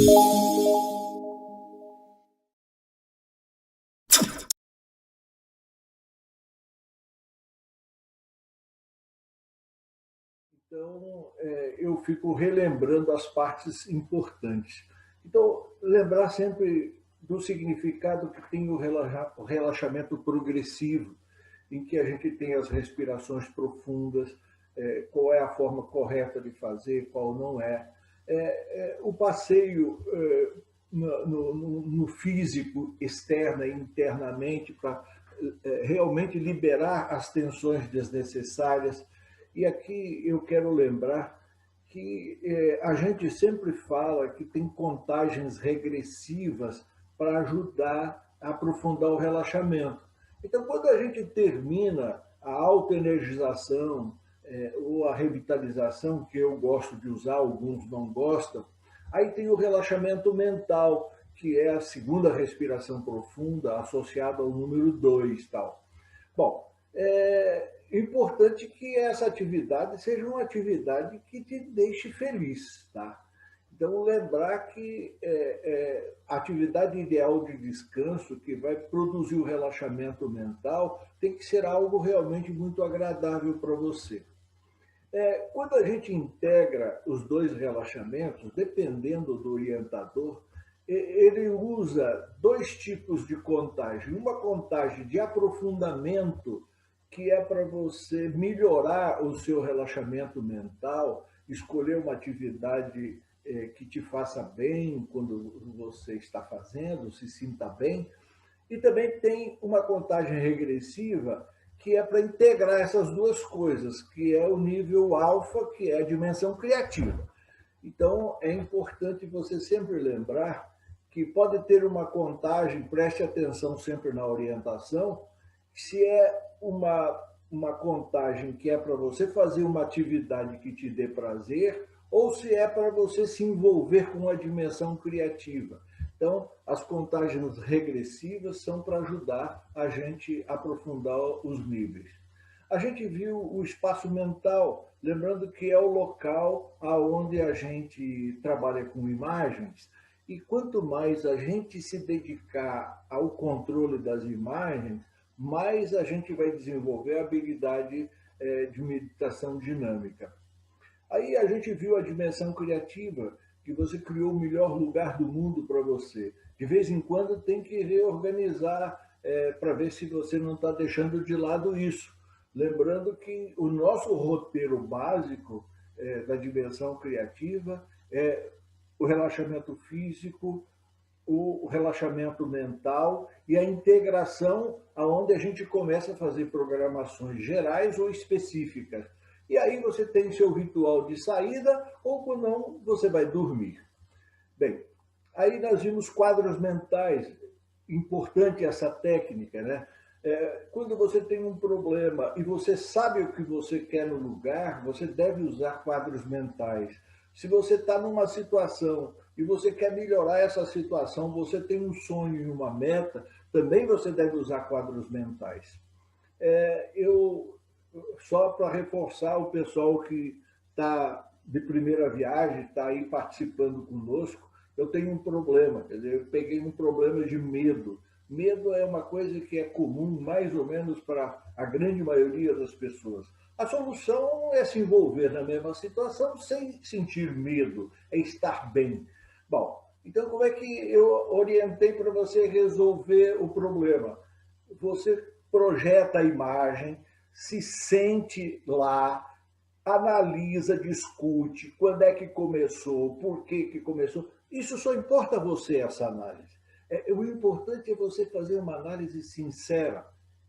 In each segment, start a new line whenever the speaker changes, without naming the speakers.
Então, eu fico relembrando as partes importantes. Então, lembrar sempre do significado que tem o relaxamento progressivo, em que a gente tem as respirações profundas, qual é a forma correta de fazer, qual não é. O passeio no físico, externa e internamente, para realmente liberar as tensões desnecessárias. E aqui eu quero lembrar que a gente sempre fala que tem contagens regressivas para ajudar a aprofundar o relaxamento. Então, quando a gente termina a autoenergização ou a revitalização, que eu gosto de usar, alguns não gostam, aí tem o relaxamento mental, que é a segunda respiração profunda associada ao número 2, tal. Bom, é importante que essa atividade seja uma atividade que te deixe feliz, tá? Então, lembrar que a atividade ideal de descanso, que vai produzir o relaxamento mental, tem que ser algo realmente muito agradável para você. Quando a gente integra os dois relaxamentos, dependendo do orientador, ele usa dois tipos de contagem. Uma contagem de aprofundamento, que é para você melhorar o seu relaxamento mental, escolher uma atividade que te faça bem quando você está fazendo, se sinta bem. E também tem uma contagem regressiva, que é para integrar essas duas coisas, que é o nível alfa, que é a dimensão criativa. Então, é importante você sempre lembrar que pode ter uma contagem, preste atenção sempre na orientação, se é uma contagem que é para você fazer uma atividade que te dê prazer, ou se é para você se envolver com a dimensão criativa. Então, as contagens regressivas são para ajudar a gente a aprofundar os níveis. A gente viu o espaço mental, lembrando que é o local onde a gente trabalha com imagens, e quanto mais a gente se dedicar ao controle das imagens, mais a gente vai desenvolver a habilidade de meditação dinâmica. Aí a gente viu a dimensão criativa, que você criou o melhor lugar do mundo para você. De vez em quando tem que reorganizar para ver se você não está deixando de lado isso. Lembrando que o nosso roteiro básico da dimensão criativa é o relaxamento físico, o relaxamento mental e a integração, aonde a gente começa a fazer programações gerais ou específicas. E aí você tem seu ritual de saída, ou quando não, você vai dormir. Bem, aí nós vimos quadros mentais. Importante essa técnica, né? Quando você tem um problema e você sabe o que você quer no lugar, você deve usar quadros mentais. Se você está numa situação e você quer melhorar essa situação, você tem um sonho e uma meta, também você deve usar quadros mentais. Eu Só para reforçar o pessoal que está de primeira viagem, está aí participando conosco, eu tenho um problema, quer dizer, eu peguei um problema de medo. Medo é uma coisa que é comum, mais ou menos, para a grande maioria das pessoas. A solução é se envolver na mesma situação sem sentir medo, é estar bem. Bom, então como é que eu orientei para você resolver o problema? Você projeta a imagem, se sente lá, analisa, discute quando é que começou, por que que começou. Isso só importa a você, essa análise. O importante é você fazer uma análise sincera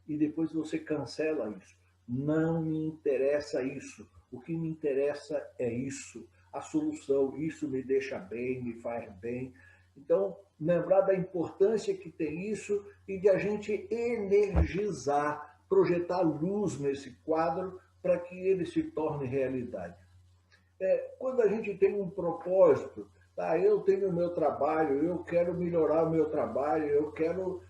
e depois você cancela isso. Não me interessa isso. O que me interessa é isso. A solução, isso me deixa bem, me faz bem. Então, lembrar da importância que tem isso e de a gente energizar, projetar luz nesse quadro para que ele se torne realidade. Quando a gente tem um propósito, tá? Eu tenho o meu trabalho, eu quero melhorar o meu trabalho, eu quero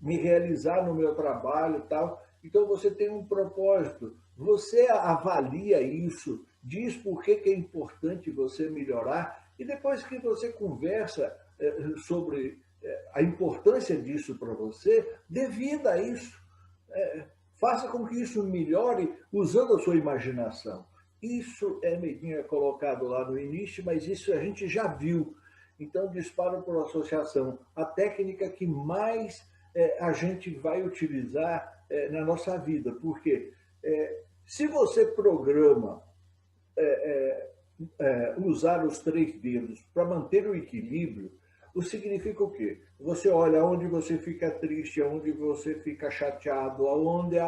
me realizar no meu trabalho e tal. Então você tem um propósito, você avalia isso, diz por que é importante você melhorar E depois que você conversa sobre a importância disso para você, dê vida a isso. Faça com que isso melhore usando a sua imaginação. Isso Medinha colocado lá no início, mas isso a gente já viu. Então, disparo por associação, a técnica que mais a gente vai utilizar na nossa vida. Porque se você programa usar os 3 dedos para manter o equilíbrio, o significa o quê? Você olha aonde você fica triste, aonde você fica chateado, aonde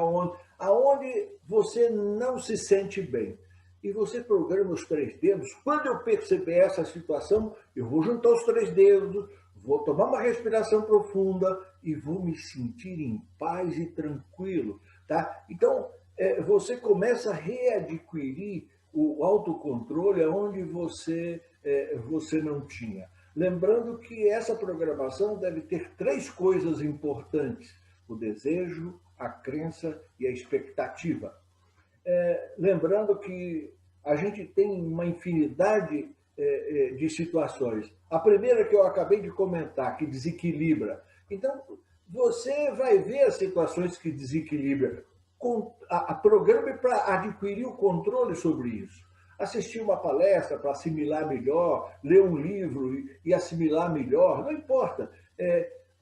você não se sente bem. E você programa os 3 dedos. Quando eu perceber essa situação, eu vou juntar os 3 dedos, vou tomar uma respiração profunda e vou me sentir em paz e tranquilo. Tá? Então, você começa a readquirir o autocontrole onde você não tinha. Lembrando que essa programação deve ter 3 coisas importantes: o desejo, a crença e a expectativa. Lembrando que a gente tem uma infinidade de situações. A primeira que eu acabei de comentar, que desequilibra. Então, você vai ver as situações que desequilibram. Programe para adquirir o controle sobre isso. Assistir uma palestra para assimilar melhor, ler um livro e assimilar melhor, não importa.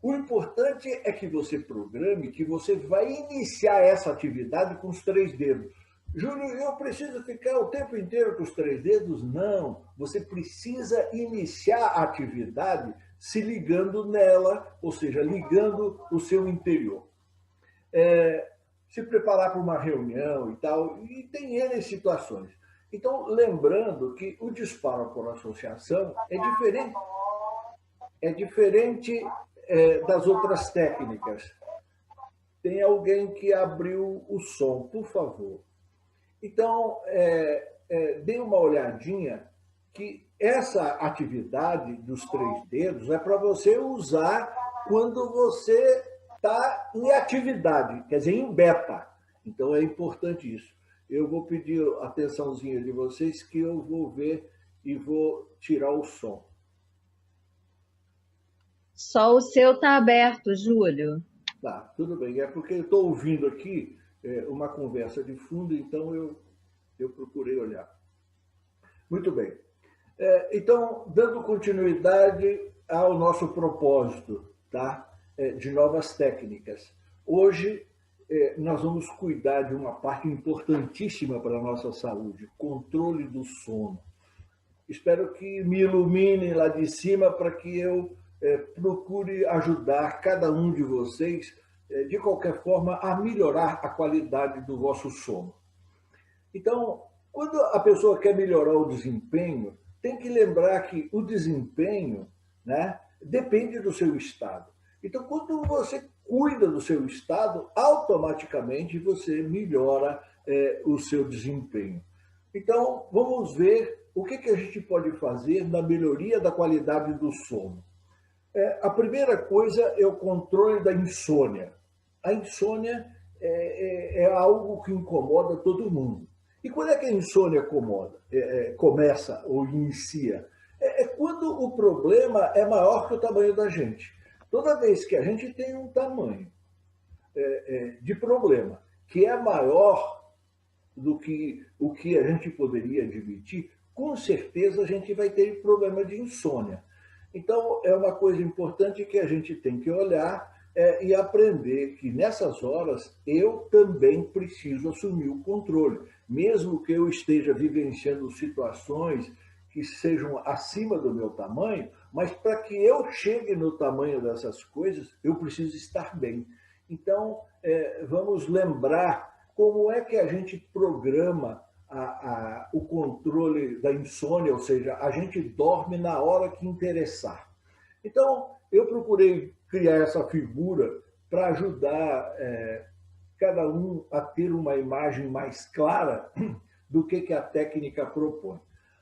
O importante é que você programe, que você vai iniciar essa atividade com os 3 dedos. Júlio, eu preciso ficar o tempo inteiro com os 3 dedos? Não. Você precisa iniciar a atividade se ligando nela, ou seja, ligando o seu interior. Se preparar para uma reunião e tal, e tem N situações. Então, lembrando que o disparo por associação é diferente das outras técnicas. Tem alguém que abriu o som, por favor. Então, dê uma olhadinha que essa atividade dos 3 dedos é para você usar quando você está em atividade, quer dizer, em beta. Então, é importante isso. Eu vou pedir a atençãozinha de vocês que eu vou ver e vou tirar o som.
Só o seu está aberto, Júlio.
Tá, tudo bem. É porque eu estou ouvindo aqui uma conversa de fundo, então eu procurei olhar. Muito bem. Então, dando continuidade ao nosso propósito, tá? De novas técnicas. Hoje, nós vamos cuidar de uma parte importantíssima para a nossa saúde, controle do sono. Espero que me iluminem lá de cima para que eu procure ajudar cada um de vocês, de qualquer forma, a melhorar a qualidade do vosso sono. Então, quando a pessoa quer melhorar o desempenho, tem que lembrar que o desempenho, né, depende do seu estado. Então, quando você cuida do seu estado, automaticamente você melhora o seu desempenho. Então, vamos ver o que a gente pode fazer na melhoria da qualidade do sono. A primeira coisa é o controle da insônia. A insônia é algo que incomoda todo mundo. E quando é que a insônia começa ou inicia? É quando o problema é maior que o tamanho da gente. Toda vez que a gente tem um tamanho de problema que é maior do que o que a gente poderia admitir, com certeza a gente vai ter problema de insônia. Então, é uma coisa importante que a gente tem que olhar e aprender que nessas horas eu também preciso assumir o controle. Mesmo que eu esteja vivenciando situações que sejam acima do meu tamanho, mas para que eu chegue no tamanho dessas coisas, eu preciso estar bem. Então, vamos lembrar como é que a gente programa o controle da insônia, ou seja, a gente dorme na hora que interessar. Então, eu procurei criar essa figura para ajudar cada um a ter uma imagem mais clara do que a técnica propõe.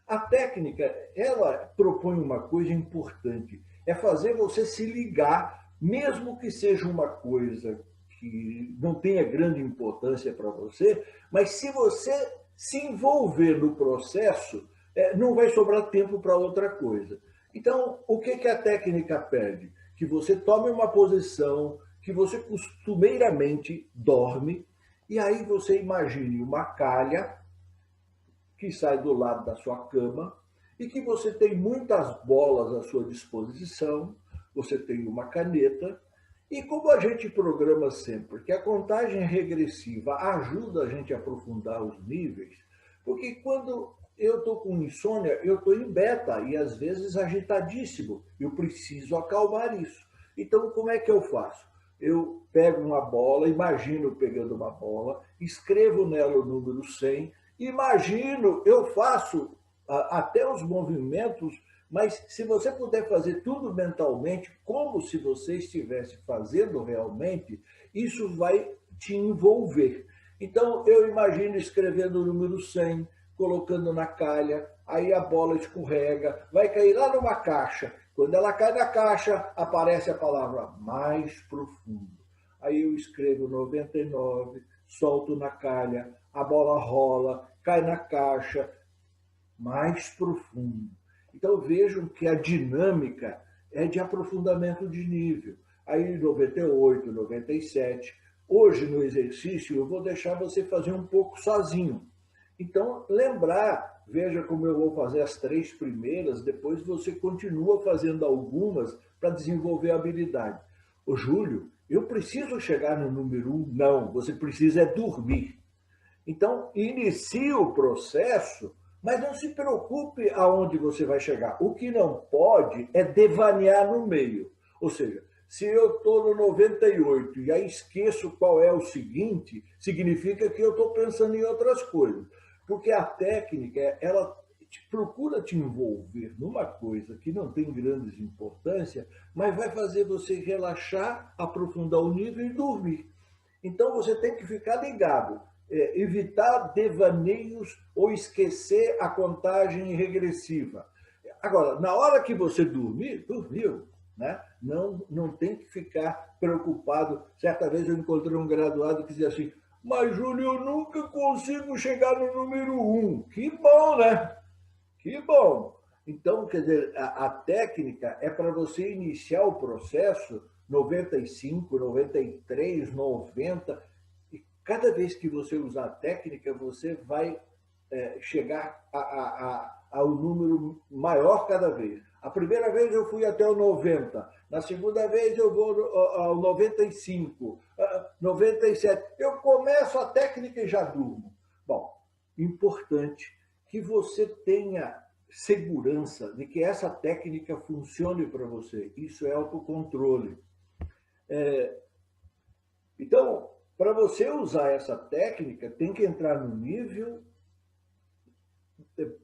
A técnica, ela propõe uma coisa importante, é fazer você se ligar, mesmo que seja uma coisa que não tenha grande importância para você, mas se você se envolver no processo, não vai sobrar tempo para outra coisa. Então, o que a técnica pede? Que você tome uma posição que você costumeiramente dorme, e aí você imagine uma calha que sai do lado da sua cama e que você tem muitas bolas à sua disposição, você tem uma caneta, e como a gente programa sempre que a contagem regressiva ajuda a gente a aprofundar os níveis, porque quando eu estou com insônia, eu estou em beta e às vezes agitadíssimo, eu preciso acalmar isso. Então, como é que eu faço? Eu pego uma bola, imagino pegando uma bola, escrevo nela o número 100, imagino, eu faço até os movimentos, mas se você puder fazer tudo mentalmente, como se você estivesse fazendo realmente, isso vai te envolver. Então, eu imagino escrevendo o número 100, colocando na calha, aí a bola escorrega, vai cair lá numa caixa. Quando ela cai na caixa, aparece a palavra mais profundo. Aí eu escrevo 99, solto na calha, a bola rola, cai na caixa, mais profundo. Então vejam que a dinâmica é de aprofundamento de nível. Aí 98, 97. Hoje no exercício eu vou deixar você fazer um pouco sozinho. Então lembrar, veja como eu vou fazer as 3 primeiras, depois você continua fazendo algumas para desenvolver a habilidade. Ô Júlio, eu preciso chegar no número 1? Não, você precisa dormir. Então, inicie o processo, mas não se preocupe aonde você vai chegar. O que não pode é devanear no meio. Ou seja, se eu estou no 98 e aí esqueço qual é o seguinte, significa que eu estou pensando em outras coisas. Porque a técnica, ela procura te envolver numa coisa que não tem grande importância, mas vai fazer você relaxar, aprofundar o nível e dormir. Então você tem que ficar ligado, evitar devaneios ou esquecer a contagem regressiva. Agora, na hora que você dormir, dormiu. Né? Não tem que ficar preocupado. Certa vez eu encontrei um graduado que dizia assim, mas Júlio, eu nunca consigo chegar no número 1. Que bom, né? Que bom! Então, quer dizer, a técnica é para você iniciar o processo 95, 93, 90, e cada vez que você usar a técnica, você vai chegar ao número maior cada vez. A primeira vez eu fui até o 90, na segunda vez eu vou ao 95, 97. Eu começo a técnica e já durmo. Bom, importante que você tenha segurança de que essa técnica funcione para você. Isso é autocontrole. Então, para você usar essa técnica, tem que entrar no nível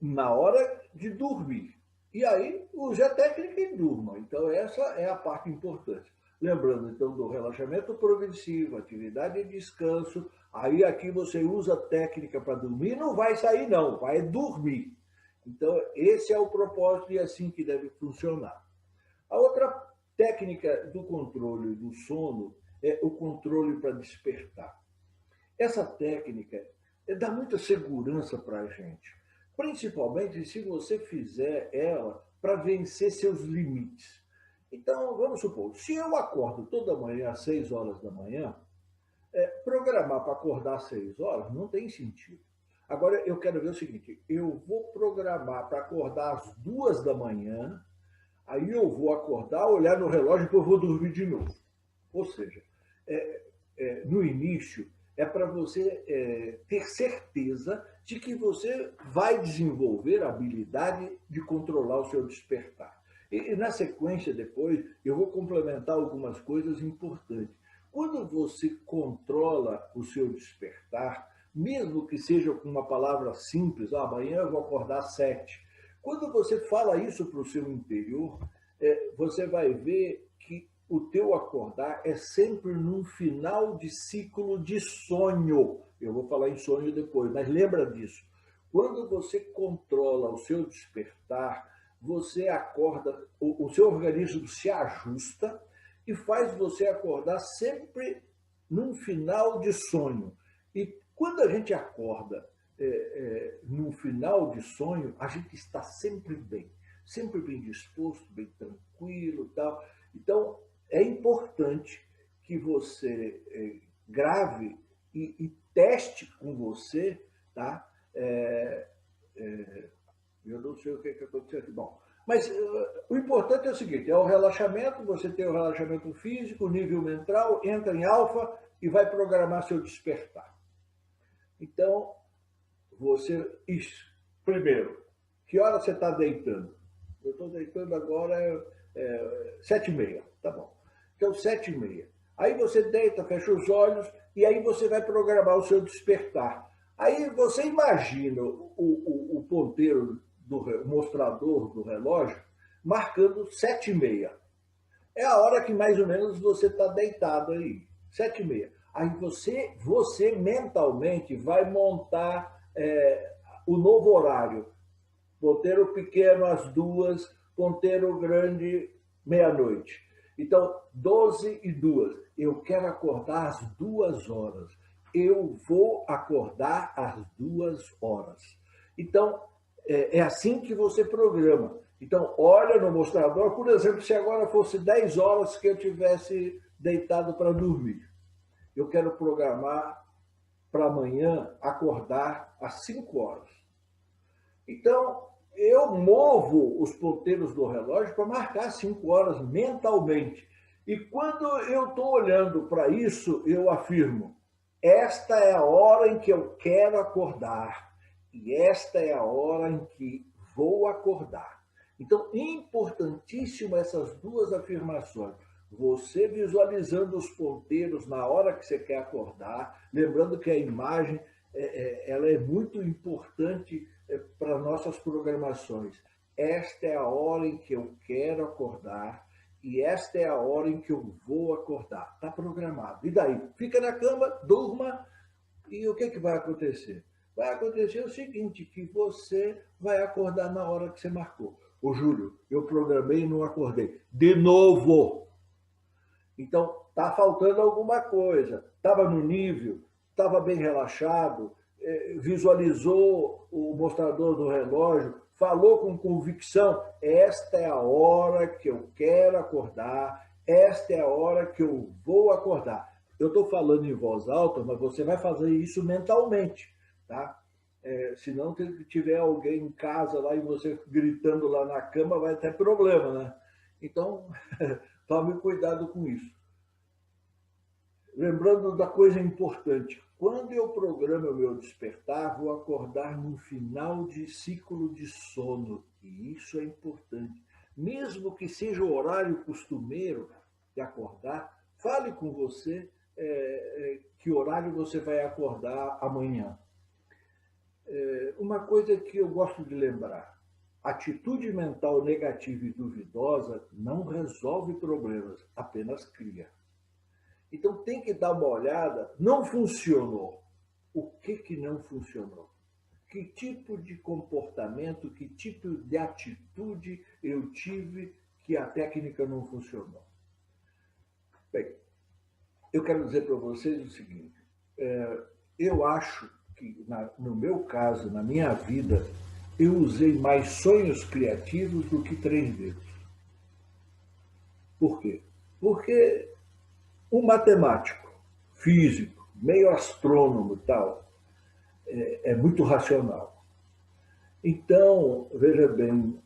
na hora de dormir. E aí, use a técnica e durma. Então, essa é a parte importante. Lembrando, então, do relaxamento progressivo, atividade e descanso. Aí, aqui você usa a técnica para dormir, não vai sair, não, vai dormir. Então, esse é o propósito e é assim que deve funcionar. A outra técnica do controle do sono é o controle para despertar. Essa técnica dá muita segurança para a gente, principalmente se você fizer ela para vencer seus limites. Então, vamos supor, se eu acordo toda manhã às 6 horas da manhã, programar para acordar às 6 horas não tem sentido. Agora, eu quero ver o seguinte, eu vou programar para acordar às 2 da manhã, aí eu vou acordar, olhar no relógio e depois vou dormir de novo. Ou seja, no início, é para você ter certeza de que você vai desenvolver a habilidade de controlar o seu despertar. E na sequência, depois, eu vou complementar algumas coisas importantes. Quando você controla o seu despertar, mesmo que seja com uma palavra simples, amanhã eu vou acordar às 7. Quando você fala isso para o seu interior, você vai ver que o teu acordar é sempre num final de ciclo de sonho. Eu vou falar em sonho depois, mas lembra disso. Quando você controla o seu despertar, você acorda, o seu organismo se ajusta e faz você acordar sempre num final de sonho. E quando a gente acorda no final de sonho, a gente está sempre bem disposto, bem tranquilo, tal. Então, é importante que você grave e teste com você, tá? Eu não sei o que aconteceu aqui. Bom, mas o importante é o seguinte, é o relaxamento, você tem o relaxamento físico, o nível mental, entra em alfa e vai programar seu despertar. Então, isso. Primeiro, que hora você está deitando? Eu estou deitando agora 7h30, tá bom. Então, 7h30. Aí você deita, fecha os olhos e aí você vai programar o seu despertar. Aí você imagina o ponteiro do mostrador do relógio marcando 7h30. É a hora que mais ou menos você está deitado aí, 7h30. Aí você mentalmente vai montar o novo horário. Ponteiro pequeno às 2h, ponteiro grande meia-noite. Então, 12h02. Eu quero acordar às 2h. Eu vou acordar às 2h. Então, é assim que você programa. Então, olha no mostrador, por exemplo, se agora fosse 10h que eu tivesse deitado para dormir. Eu quero programar para amanhã acordar às 5h. Então, eu movo os ponteiros do relógio para marcar 5h mentalmente. E quando eu estou olhando para isso, eu afirmo, esta é a hora em que eu quero acordar. E esta é a hora em que vou acordar. Então, importantíssimo essas duas afirmações. Você visualizando os ponteiros na hora que você quer acordar, lembrando que a imagem ela é muito importante para nossas programações. Esta é a hora em que eu quero acordar e esta é a hora em que eu vou acordar. Está programado. E daí? Fica na cama, durma e o que vai acontecer? Vai acontecer o seguinte, que você vai acordar na hora que você marcou. Ô, Júlio, eu programei e não acordei. De novo! Então, está faltando alguma coisa. Estava no nível, estava bem relaxado, visualizou o mostrador do relógio, falou com convicção, esta é a hora que eu quero acordar, esta é a hora que eu vou acordar. Eu estou falando em voz alta, mas você vai fazer isso mentalmente, tá? Se não tiver alguém em casa lá e você gritando lá na cama, vai ter problema, né? Então, tome cuidado com isso. Lembrando da coisa importante, quando eu programo o meu despertar, vou acordar no final de ciclo de sono, e isso é importante. Mesmo que seja o horário costumeiro de acordar, fale com você que horário você vai acordar amanhã. Uma coisa que eu gosto de lembrar, atitude mental negativa e duvidosa não resolve problemas, apenas cria. Então tem que dar uma olhada, não funcionou. O que não funcionou? Que tipo de comportamento, que tipo de atitude eu tive que a técnica não funcionou? Bem, eu quero dizer para vocês o seguinte, eu acho que, no meu caso, na minha vida, eu usei mais sonhos criativos do que 3 dedos. Por quê? Porque um matemático, físico, meio astrônomo e tal, é muito racional. Então, veja bem,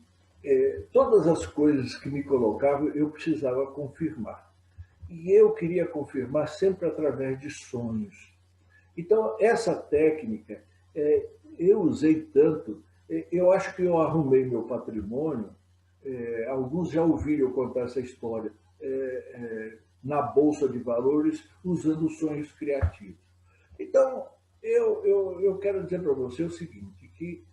todas as coisas que me colocavam, eu precisava confirmar. E eu queria confirmar sempre através de sonhos. Então, essa técnica, eu usei tanto, eu acho que eu arrumei meu patrimônio, alguns já ouviram eu contar essa história, na Bolsa de Valores, usando sonhos criativos. Então, eu quero dizer para você o seguinte, que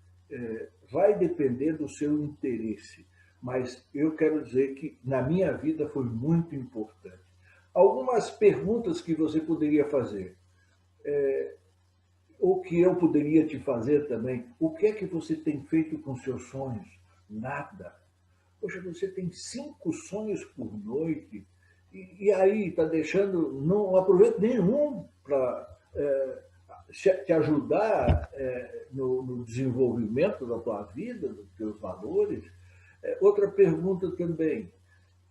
vai depender do seu interesse, mas eu quero dizer que na minha vida foi muito importante. Algumas perguntas que você poderia fazer, ou que eu poderia te fazer também, o que é que você tem feito com seus sonhos? Nada. Poxa, você tem 5 sonhos por noite, e aí está deixando, não aproveita nenhum para te ajudar no desenvolvimento da tua vida, dos teus valores. Outra pergunta também,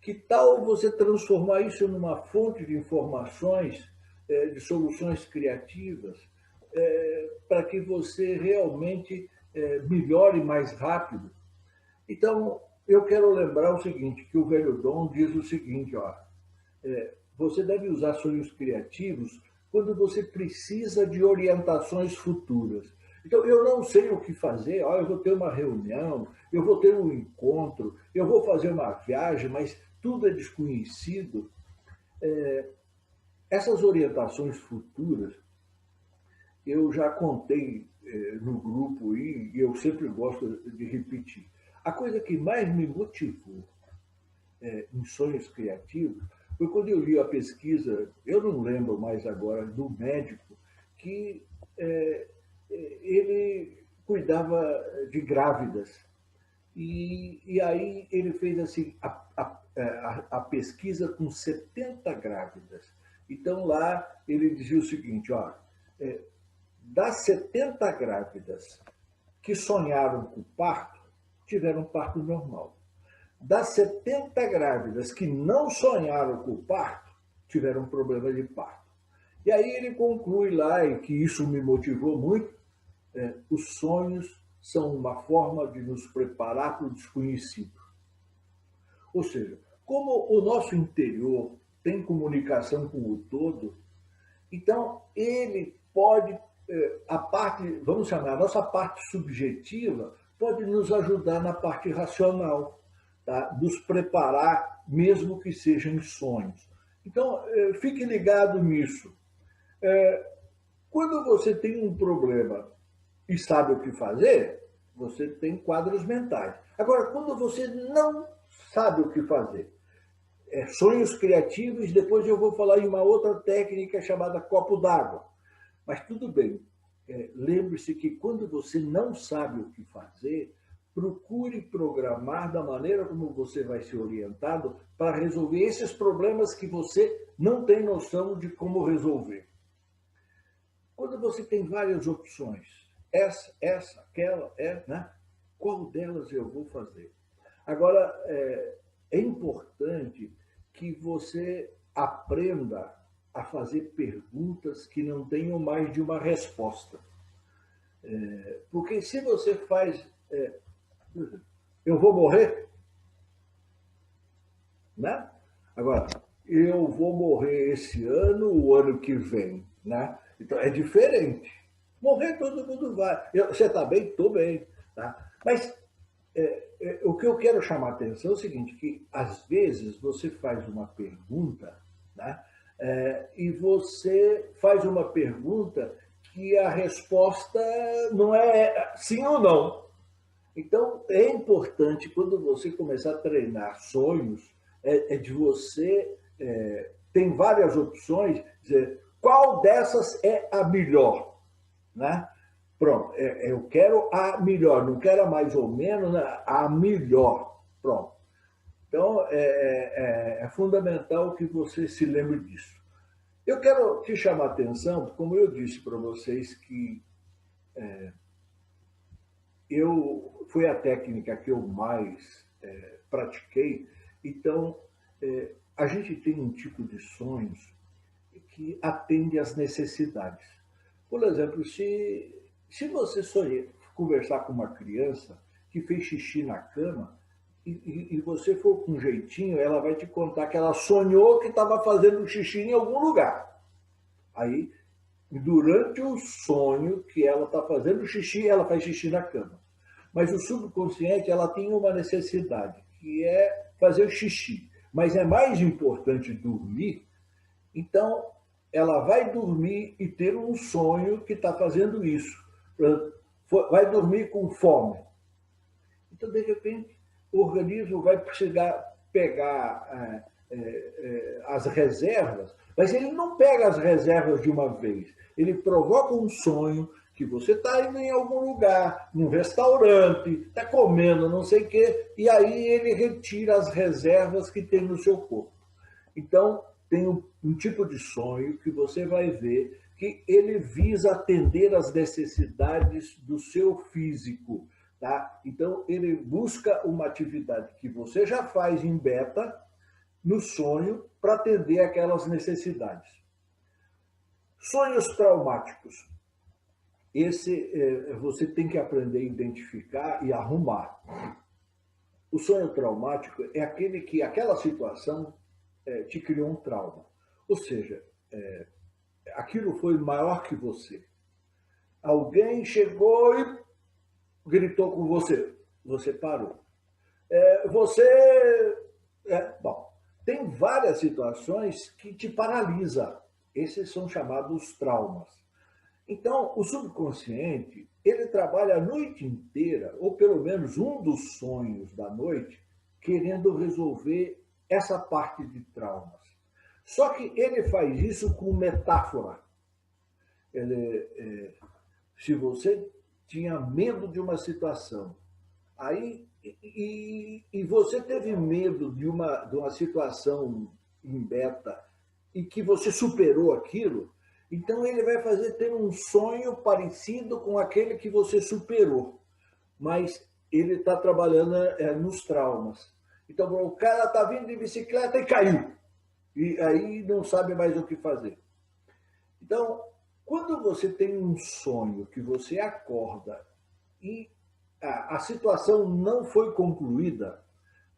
que tal você transformar isso numa fonte de informações, de soluções criativas, para que você realmente melhore mais rápido? Então, eu quero lembrar o seguinte, que o velho Dom diz o seguinte, ó, você deve usar sonhos criativos quando você precisa de orientações futuras. Então, eu não sei o que fazer, ó, eu vou ter uma reunião, eu vou ter um encontro, eu vou fazer uma viagem, mas tudo é desconhecido. Essas orientações futuras, eu já contei no grupo e eu sempre gosto de repetir. A coisa que mais me motivou em sonhos criativos foi quando eu li a pesquisa, eu não lembro mais agora, do médico, que ele cuidava de grávidas. E aí ele fez assim, a pesquisa com 70 grávidas. Então lá ele dizia o seguinte, ó, das 70 grávidas que sonharam com parto, tiveram parto normal. Das 70 grávidas que não sonharam com o parto, tiveram problema de parto. E aí ele conclui lá, e que isso me motivou muito, os sonhos são uma forma de nos preparar para o desconhecido. Ou seja, como o nosso interior tem comunicação com o todo, então ele pode, a parte, vamos chamar, a nossa parte subjetiva, pode nos ajudar na parte racional. Tá? Nos preparar, mesmo que sejam em sonhos. Então, fique ligado nisso. Quando você tem um problema e sabe o que fazer, você tem quadros mentais. Agora, quando você não sabe o que fazer, sonhos criativos, depois eu vou falar em uma outra técnica chamada copo d'água. Mas tudo bem, lembre-se que quando você não sabe o que fazer, procure programar da maneira como você vai ser orientado para resolver esses problemas que você não tem noção de como resolver. Quando você tem várias opções, essa, aquela, né? Qual delas eu vou fazer? Agora, é importante que você aprenda a fazer perguntas que não tenham mais de uma resposta. Porque se você faz... eu vou morrer? Né? Agora, eu vou morrer esse ano, o ano que vem. Né? Então, é diferente. Morrer todo mundo vai. Você está bem? Estou bem. Tá? Mas o que eu quero chamar a atenção é o seguinte, que às vezes você faz uma pergunta, né? E você faz uma pergunta que a resposta não é sim ou não. Então, é importante, quando você começar a treinar sonhos, de você... tem várias opções, dizer, qual dessas é a melhor? Né? Pronto, eu quero a melhor, não quero a mais ou menos, né? A melhor. Pronto. Então, é fundamental que você se lembre disso. Eu quero te chamar a atenção, como eu disse para vocês, que foi a técnica que eu mais pratiquei. Então, a gente tem um tipo de sonhos que atende às necessidades. Por exemplo, se você conversar com uma criança que fez xixi na cama e você for com um jeitinho, ela vai te contar que ela sonhou que estava fazendo xixi em algum lugar. Aí, durante o sonho que ela está fazendo xixi, ela faz xixi na cama. Mas o subconsciente, ela tem uma necessidade, que é fazer xixi. Mas é mais importante dormir, então ela vai dormir e ter um sonho que está fazendo isso. Vai dormir com fome. Então, de repente, o organismo vai precisar pegar as reservas, mas ele não pega as reservas de uma vez. Ele provoca um sonho que você está indo em algum lugar, num restaurante, está comendo não sei o quê, e aí ele retira as reservas que tem no seu corpo. Então, tem um tipo de sonho que você vai ver que ele visa atender às necessidades do seu físico. Tá? Então, ele busca uma atividade que você já faz em beta, no sonho, para atender aquelas necessidades. Sonhos traumáticos. Esse você tem que aprender a identificar e arrumar. O sonho traumático é aquele que aquela situação te criou um trauma. Ou seja, aquilo foi maior que você. Alguém chegou e gritou com você. Você parou. Bom, tem várias situações que te paralisam. Esses são chamados traumas. Então, o subconsciente, ele trabalha a noite inteira, ou pelo menos um dos sonhos da noite, querendo resolver essa parte de traumas. Só que ele faz isso com metáfora. Se você tinha medo de uma situação, aí e você teve medo de uma situação em beta e que você superou aquilo, então ele vai fazer ter um sonho parecido com aquele que você superou, mas ele está trabalhando nos traumas. Então o cara está vindo de bicicleta e caiu, e aí não sabe mais o que fazer. Então, quando você tem um sonho que você acorda e a situação não foi concluída,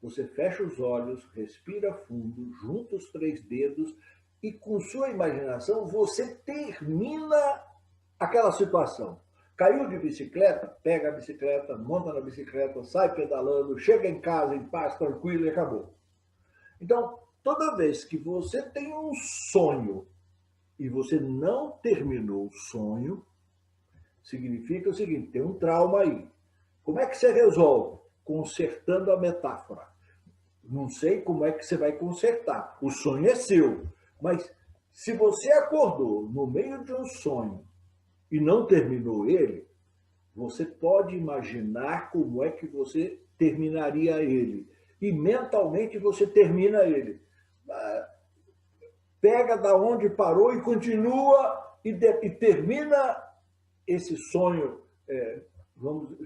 você fecha os olhos, respira fundo, junta os 3 dedos e, com sua imaginação, você termina aquela situação. Caiu de bicicleta, pega a bicicleta, monta na bicicleta, sai pedalando, chega em casa em paz, tranquilo e acabou. Então, toda vez que você tem um sonho e você não terminou o sonho, significa o seguinte, tem um trauma aí. Como é que você resolve? Consertando a metáfora. Não sei como é que você vai consertar. O sonho é seu. Mas se você acordou no meio de um sonho e não terminou ele, você pode imaginar como é que você terminaria ele. E mentalmente você termina ele. Pega da onde parou e continua e termina esse sonho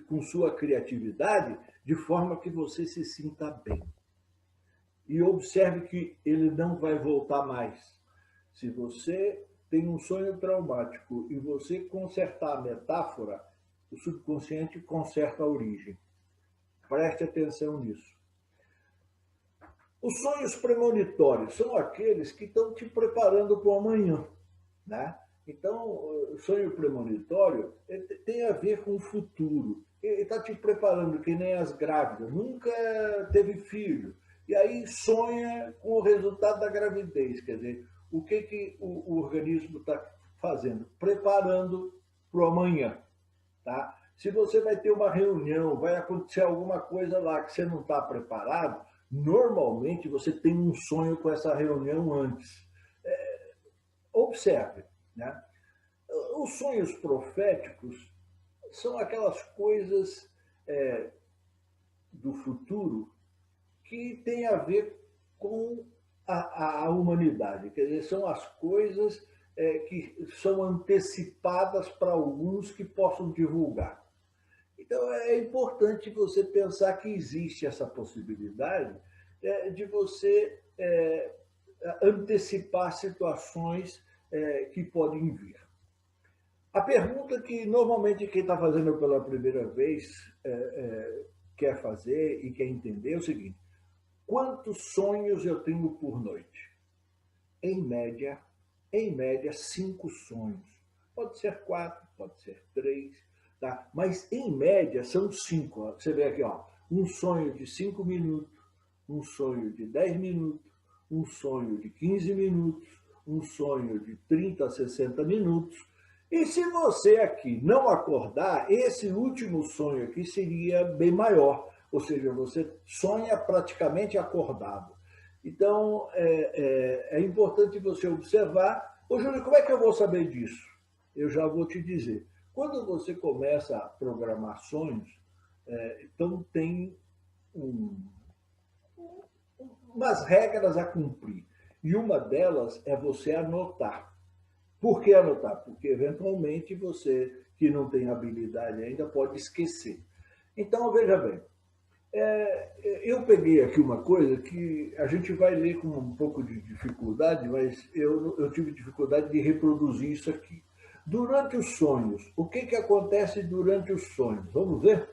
com sua criatividade, de forma que você se sinta bem. E observe que ele não vai voltar mais. Se você tem um sonho traumático e você consertar a metáfora, o subconsciente conserta a origem. Preste atenção nisso. Os sonhos premonitórios são aqueles que estão te preparando para o amanhã, né? Então, o sonho premonitório tem a ver com o futuro. Ele está te preparando, que nem as grávidas. Nunca teve filho. E aí sonha com o resultado da gravidez. Quer dizer, o que o organismo está fazendo? Preparando para o amanhã. Tá? Se você vai ter uma reunião, vai acontecer alguma coisa lá que você não está preparado, normalmente você tem um sonho com essa reunião antes. Observe. Né? Os sonhos proféticos são aquelas coisas do futuro que têm a ver com a humanidade. Quer dizer, são as coisas que são antecipadas para alguns que possam divulgar. Então, é importante você pensar que existe essa possibilidade de você antecipar situações que podem vir. A pergunta que normalmente quem está fazendo pela primeira vez quer fazer e quer entender é o seguinte: quantos sonhos eu tenho por noite? Em média, 5 sonhos. Pode ser 4, pode ser 3, tá? Mas em média são 5. Você vê aqui, ó, um sonho de 5 minutos, um sonho de 10 minutos, um sonho de 15 minutos, um sonho de 30 a 60 minutos. E se você aqui não acordar, esse último sonho aqui seria bem maior. Ou seja, você sonha praticamente acordado. Então, é importante você observar. Ô, Júlio, como é que eu vou saber disso? Eu já vou te dizer. Quando você começa a programar sonhos, então tem umas regras a cumprir. E uma delas é você anotar. Por que anotar? Porque, eventualmente, você que não tem habilidade ainda pode esquecer. Então, veja bem, eu peguei aqui uma coisa que a gente vai ler com um pouco de dificuldade, mas eu tive dificuldade de reproduzir isso aqui. Durante os sonhos, o que acontece durante os sonhos? Vamos ver?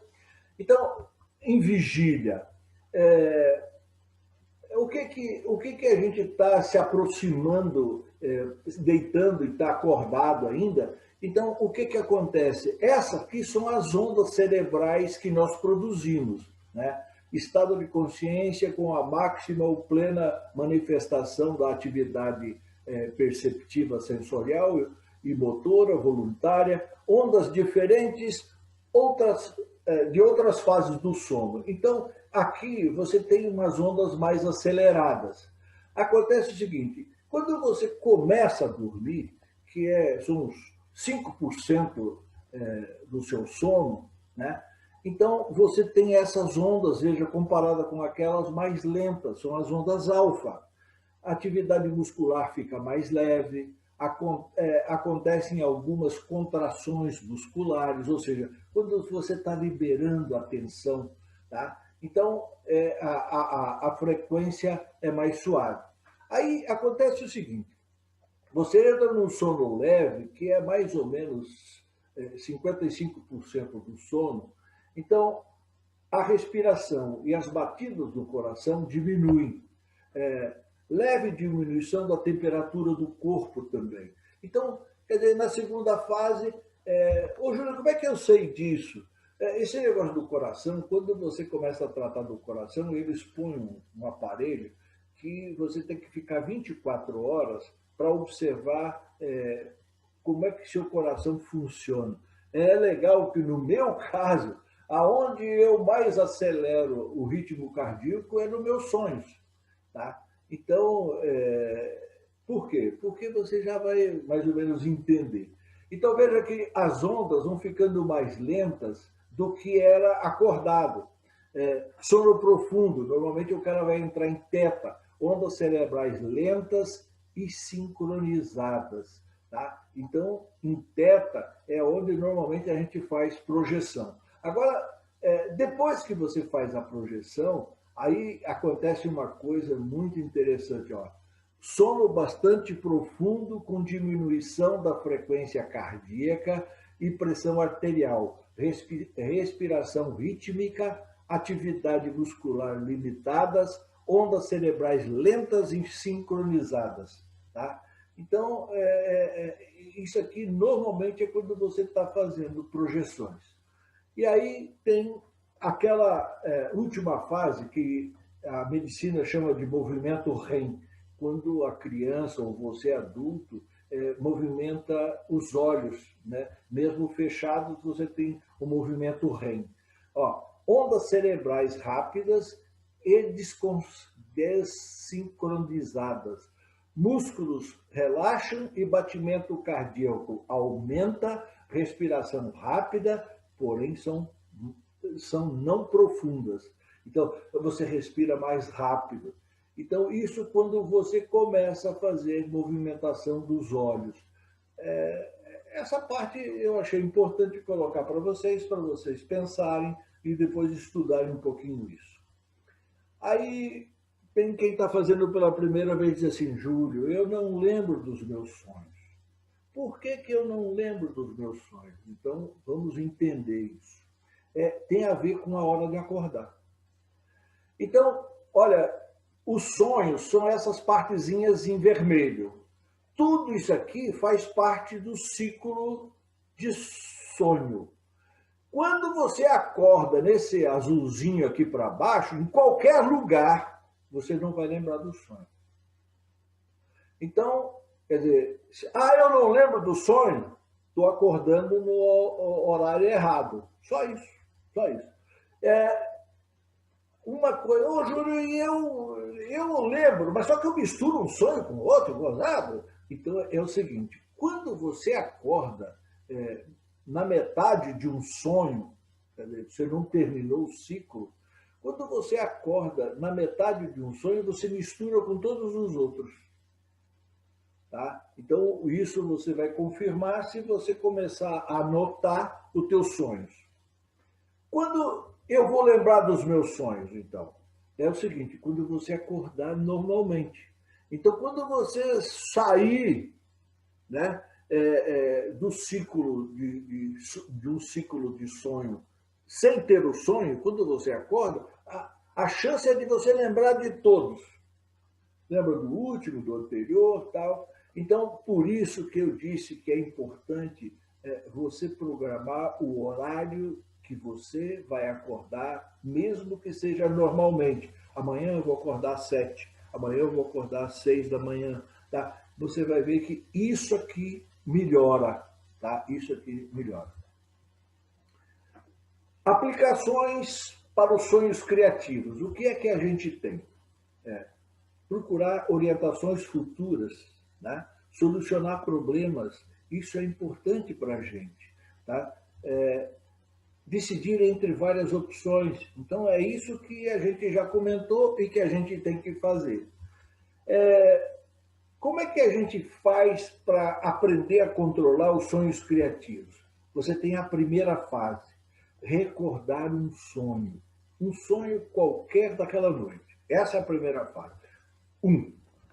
Então, em vigília, o que a gente está se aproximando, deitando e está acordado ainda? Então, o que acontece? Essas aqui são as ondas cerebrais que nós produzimos, né? Estado de consciência com a máxima ou plena manifestação da atividade perceptiva sensorial e motora, voluntária, ondas diferentes, de outras fases do sono. Então, aqui você tem umas ondas mais aceleradas. Acontece o seguinte, quando você começa a dormir, são uns 5% do seu sono, né? Então, você tem essas ondas, veja, comparada com aquelas mais lentas, são as ondas alfa. A atividade muscular fica mais leve, acontecem algumas contrações musculares, ou seja, quando você está liberando a tensão, tá? Então, a frequência é mais suave. Aí acontece o seguinte, você entra num sono leve, que é mais ou menos 55% do sono, então a respiração e as batidas do coração diminuem. Leve diminuição da temperatura do corpo também. Então, quer dizer, na segunda fase, ô Júlio, como é que eu sei disso? Esse negócio do coração, quando você começa a tratar do coração, eles põem um aparelho que você tem que ficar 24 horas para observar como é que seu coração funciona. É legal que, no meu caso, aonde eu mais acelero o ritmo cardíaco é nos meus sonhos, tá? Então, por quê? Porque você já vai mais ou menos entender. Então, veja que as ondas vão ficando mais lentas do que era acordado. Sono profundo, normalmente o cara vai entrar em teta, ondas cerebrais lentas e sincronizadas. Tá? Então, em teta é onde normalmente a gente faz projeção. Agora, depois que você faz a projeção, aí acontece uma coisa muito interessante. Ó. Sono bastante profundo com diminuição da frequência cardíaca e pressão arterial, respiração rítmica, atividade muscular limitadas, ondas cerebrais lentas e sincronizadas. Tá? Então, isso aqui normalmente é quando você está fazendo projeções. E aí tem aquela última fase que a medicina chama de movimento REM, quando a criança ou você adulto movimenta os olhos, né? Mesmo fechados, você tem o movimento REM. Ó, ondas cerebrais rápidas e desincronizadas. Músculos relaxam e batimento cardíaco aumenta, respiração rápida, porém são não profundas. Então, você respira mais rápido. Então, isso quando você começa a fazer movimentação dos olhos. Essa parte eu achei importante colocar para vocês pensarem e depois estudarem um pouquinho isso. Aí, tem quem está fazendo pela primeira vez e diz assim, Júlio, eu não lembro dos meus sonhos. Por que eu não lembro dos meus sonhos? Então, vamos entender isso. Tem a ver com a hora de acordar. Então, olha, os sonhos são essas partezinhas em vermelho. Tudo isso aqui faz parte do ciclo de sonho. Quando você acorda nesse azulzinho aqui para baixo, em qualquer lugar, você não vai lembrar do sonho. Então, quer dizer, eu não lembro do sonho, estou acordando no horário errado. Só isso, só isso. Uma coisa, ô Júlio, eu lembro, mas só que eu misturo um sonho com outro, gozado. Então, é o seguinte, quando você acorda na metade de um sonho, quer dizer, você não terminou o ciclo, quando você acorda na metade de um sonho, você mistura com todos os outros. Tá? Então, isso você vai confirmar se você começar a anotar os teus sonhos. Quando eu vou lembrar dos meus sonhos, então? É o seguinte, quando você acordar normalmente. Então, quando você sair, né, do ciclo de um ciclo de sonho, sem ter o sonho, quando você acorda, a chance é de você lembrar de todos. Lembra do último, do anterior, tal. Então, por isso que eu disse que é importante você programar o horário que você vai acordar, mesmo que seja normalmente. Amanhã eu vou acordar às 7, amanhã eu vou acordar às 6 da manhã. Tá? Você vai ver que isso aqui melhora. Tá? Isso aqui melhora. Aplicações para os sonhos criativos. O que é que a gente tem? Procurar orientações futuras, né? Solucionar problemas, isso é importante para a gente. Tá? Decidir entre várias opções. Então, é isso que a gente já comentou e que a gente tem que fazer. Como é que a gente faz para aprender a controlar os sonhos criativos? Você tem a primeira fase, recordar um sonho qualquer daquela noite. Essa é a primeira fase.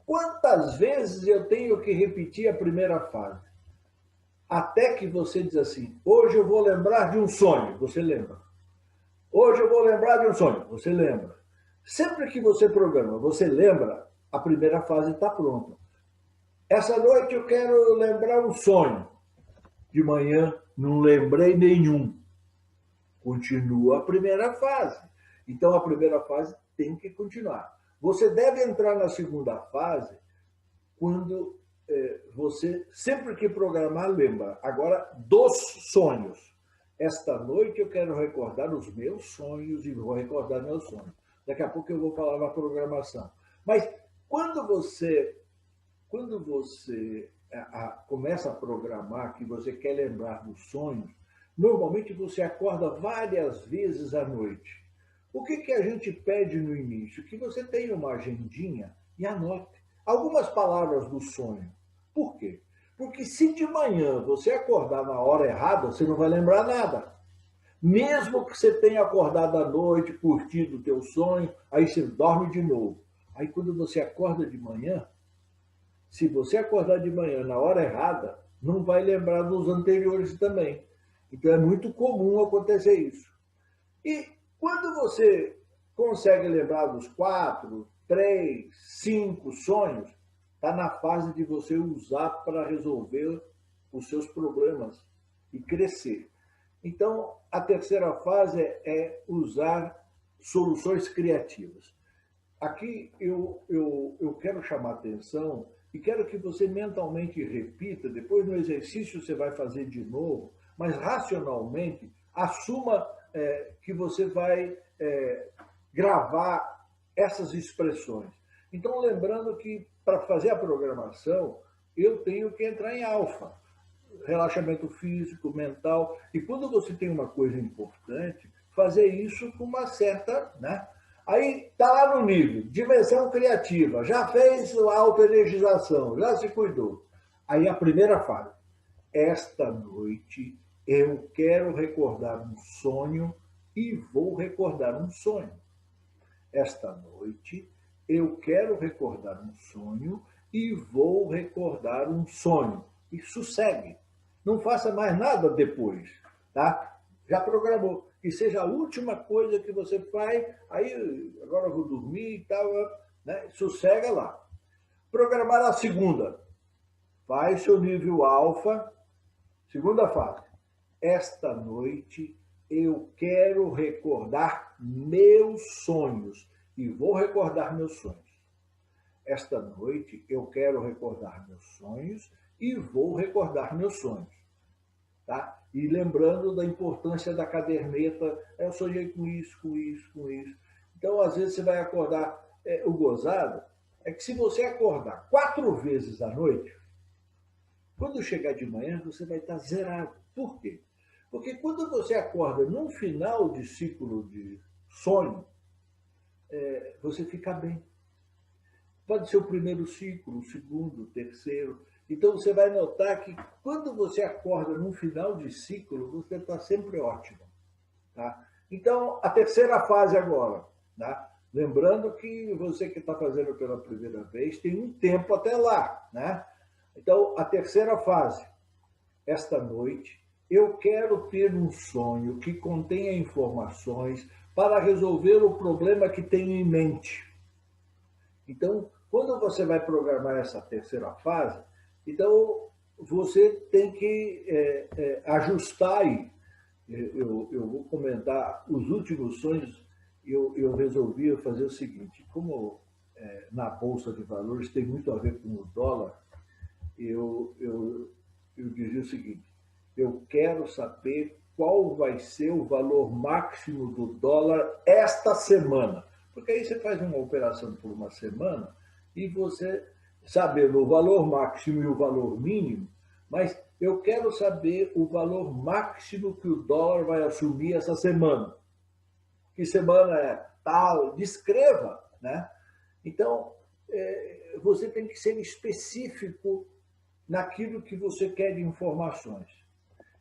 Quantas vezes eu tenho que repetir a primeira fase? Até que você diz assim, hoje eu vou lembrar de um sonho, você lembra. Hoje eu vou lembrar de um sonho, você lembra. Sempre que você programa, você lembra, a primeira fase está pronta. Essa noite eu quero lembrar um sonho. De manhã não lembrei nenhum. Continua a primeira fase. Então a primeira fase tem que continuar. Você deve entrar na segunda fase quando você, sempre que programar, lembra. Agora, dos sonhos. Esta noite eu quero recordar os meus sonhos e vou recordar meus sonhos. Daqui a pouco eu vou falar na programação. Mas quando você começa a programar que você quer lembrar dos sonhos, normalmente você acorda várias vezes à noite. O que a gente pede no início? Que você tenha uma agendinha e anote algumas palavras do sonho. Por quê? Porque se de manhã você acordar na hora errada, você não vai lembrar nada. Mesmo que você tenha acordado à noite, curtido o teu sonho, aí você dorme de novo. Aí quando você acorda de manhã, se você acordar de manhã na hora errada, não vai lembrar dos anteriores também. Então é muito comum acontecer isso. E quando você consegue lembrar dos 4, 3, 5 sonhos, está na fase de você usar para resolver os seus problemas e crescer. Então, a terceira fase é usar soluções criativas. Aqui eu quero chamar a atenção e quero que você mentalmente repita, depois no exercício você vai fazer de novo, mas racionalmente assuma que você vai gravar essas expressões. Então, lembrando que para fazer a programação, eu tenho que entrar em alfa, relaxamento físico, mental, e quando você tem uma coisa importante, fazer isso com uma certa, né? Aí está lá no nível, dimensão criativa, já fez a autoenergização, já se cuidou. Aí a primeira fase, esta noite eu quero recordar um sonho e vou recordar um sonho. Esta noite eu quero recordar um sonho e vou recordar um sonho. E sossegue. Não faça mais nada depois, tá? Já programou. Que seja a última coisa que você faz, aí agora eu vou dormir e tal, né? Sossega lá. Programar a segunda. Faz seu nível alfa. Segunda fase. Esta noite eu quero recordar meus sonhos e vou recordar meus sonhos. Esta noite eu quero recordar meus sonhos e vou recordar meus sonhos. Tá? E lembrando da importância da caderneta, eu sonhei com isso, com isso, com isso. Então, às vezes, você vai acordar. O gozado é que se você acordar 4 vezes à noite, quando chegar de manhã, você vai estar zerado. Por quê? Porque quando você acorda num final de ciclo de sonho, você fica bem. Pode ser o primeiro ciclo, o segundo, o terceiro. Então, você vai notar que quando você acorda no final de ciclo, você está sempre ótimo. Tá? Então, a terceira fase agora. Tá? Lembrando que você que está fazendo pela primeira vez tem um tempo até lá. Né? Então, a terceira fase. Esta noite, eu quero ter um sonho que contenha informações para resolver o problema que tenho em mente. Então, quando você vai programar essa terceira fase, então você tem que ajustar aí. Eu vou comentar os últimos sonhos. Eu resolvi fazer o seguinte: como na Bolsa de Valores tem muito a ver com o dólar, eu dizia o seguinte: eu quero saber qual vai ser o valor máximo do dólar esta semana. Porque aí você faz uma operação por uma semana e você saber o valor máximo e o valor mínimo, mas eu quero saber o valor máximo que o dólar vai assumir essa semana. Que semana é tal? Descreva, né? Então, você tem que ser específico naquilo que você quer de informações.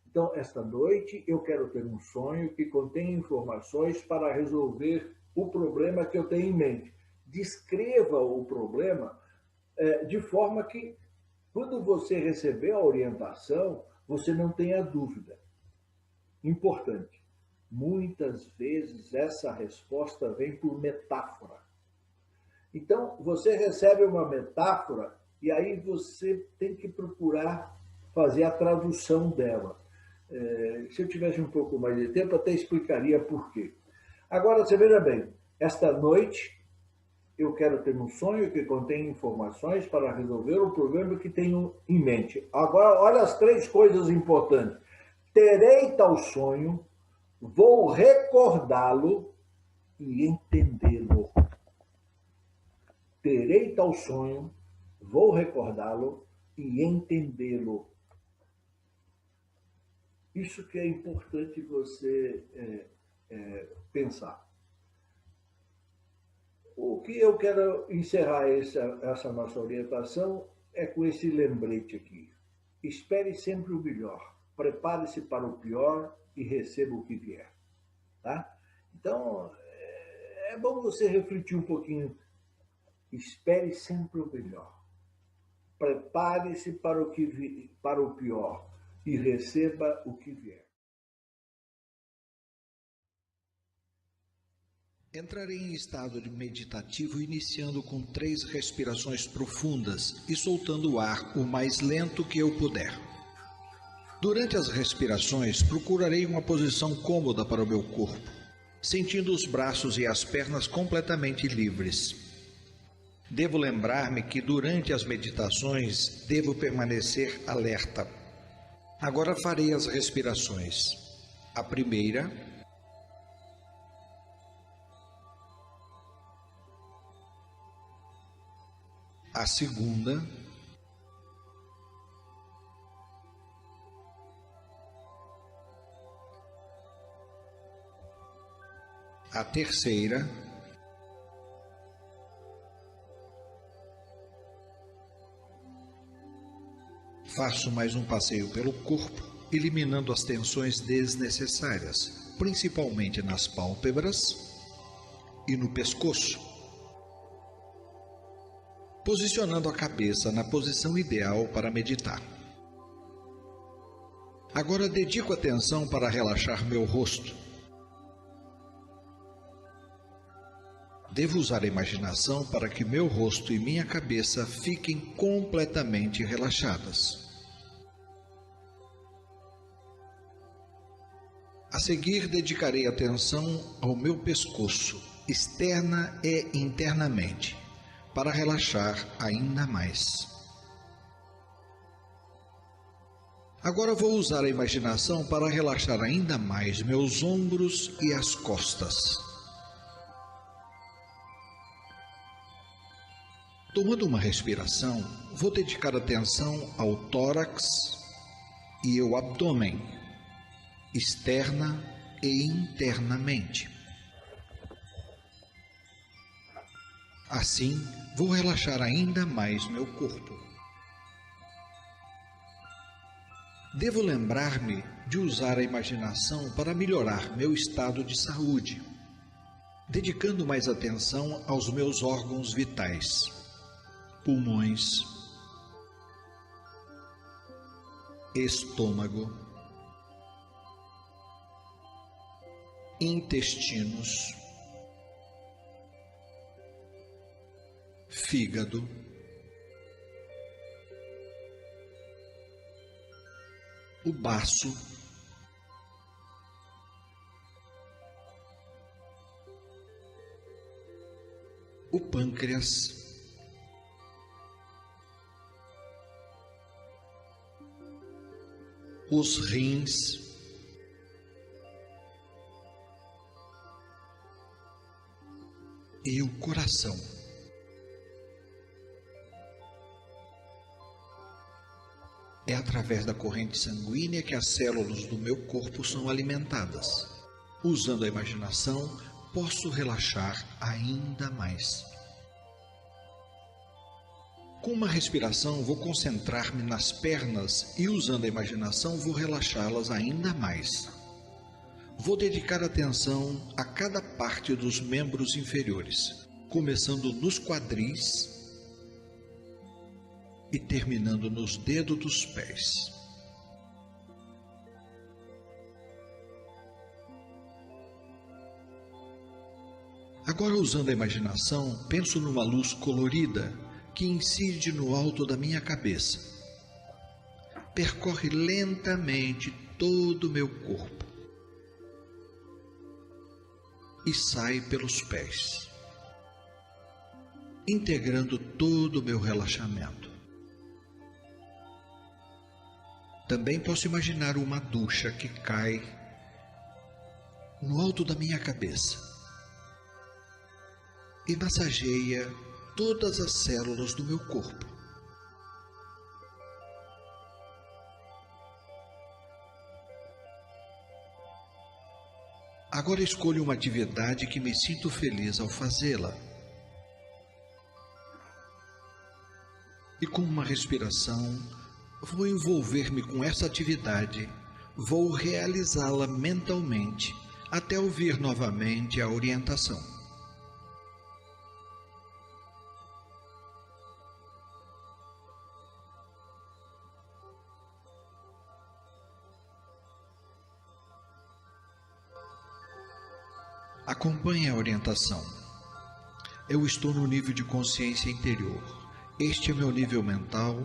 Então, esta noite, eu quero ter um sonho que contém informações para resolver o problema que eu tenho em mente. Descreva o problema de forma que, quando você receber a orientação, você não tenha dúvida. Importante. Muitas vezes essa resposta vem por metáfora. Então, você recebe uma metáfora e aí você tem que procurar fazer a tradução dela. Se eu tivesse um pouco mais de tempo, até explicaria por quê. Agora, você veja bem, esta noite eu quero ter um sonho que contém informações para resolver o problema que tenho em mente. Agora, olha as três coisas importantes. Terei tal sonho, vou recordá-lo e entendê-lo. Terei tal sonho, vou recordá-lo e entendê-lo. Isso que é importante você pensar. O que eu quero encerrar essa nossa orientação é com esse lembrete aqui. Espere sempre o melhor, prepare-se para o pior e receba o que vier. Tá? Então, é bom você refletir um pouquinho. Espere sempre o melhor, prepare-se para o pior e receba o que vier.
Entrarei em estado de meditativo iniciando com 3 respirações profundas e soltando o ar o mais lento que eu puder. Durante as respirações, procurarei uma posição cômoda para o meu corpo, sentindo os braços e as pernas completamente livres. Devo lembrar-me que durante as meditações devo permanecer alerta. Agora farei as respirações. A primeira, a segunda, a terceira, faço mais um passeio pelo corpo, eliminando as tensões desnecessárias, principalmente nas pálpebras e no pescoço, posicionando a cabeça na posição ideal para meditar. Agora dedico atenção para relaxar meu rosto. Devo usar a imaginação para que meu rosto e minha cabeça fiquem completamente relaxadas. A seguir, dedicarei atenção ao meu pescoço, externa e internamente, para relaxar ainda mais. Agora vou usar a imaginação para relaxar ainda mais meus ombros e as costas. Tomando uma respiração, vou dedicar atenção ao tórax e ao abdômen, externa e internamente. Assim, vou relaxar ainda mais meu corpo. Devo lembrar-me de usar a imaginação para melhorar meu estado de saúde, dedicando mais atenção aos meus órgãos vitais, pulmões, estômago, intestinos, fígado, o baço, o pâncreas, os rins, e o coração. É através da corrente sanguínea que as células do meu corpo são alimentadas. Usando a imaginação, posso relaxar ainda mais. Com uma respiração, vou concentrar-me nas pernas e, usando a imaginação, vou relaxá-las ainda mais. Vou dedicar atenção a cada parte dos membros inferiores, começando nos quadris e terminando nos dedos dos pés. Agora, usando a imaginação, penso numa luz colorida que incide no alto da minha cabeça. Percorre lentamente todo o meu corpo e sai pelos pés, integrando todo o meu relaxamento. Também posso imaginar uma ducha que cai no alto da minha cabeça e massageia todas as células do meu corpo. Agora escolho uma atividade que me sinto feliz ao fazê-la. E com uma respiração, vou envolver-me com essa atividade, vou realizá-la mentalmente, até ouvir novamente a orientação. Acompanhe a orientação. Eu estou no nível de consciência interior. Este é meu nível mental,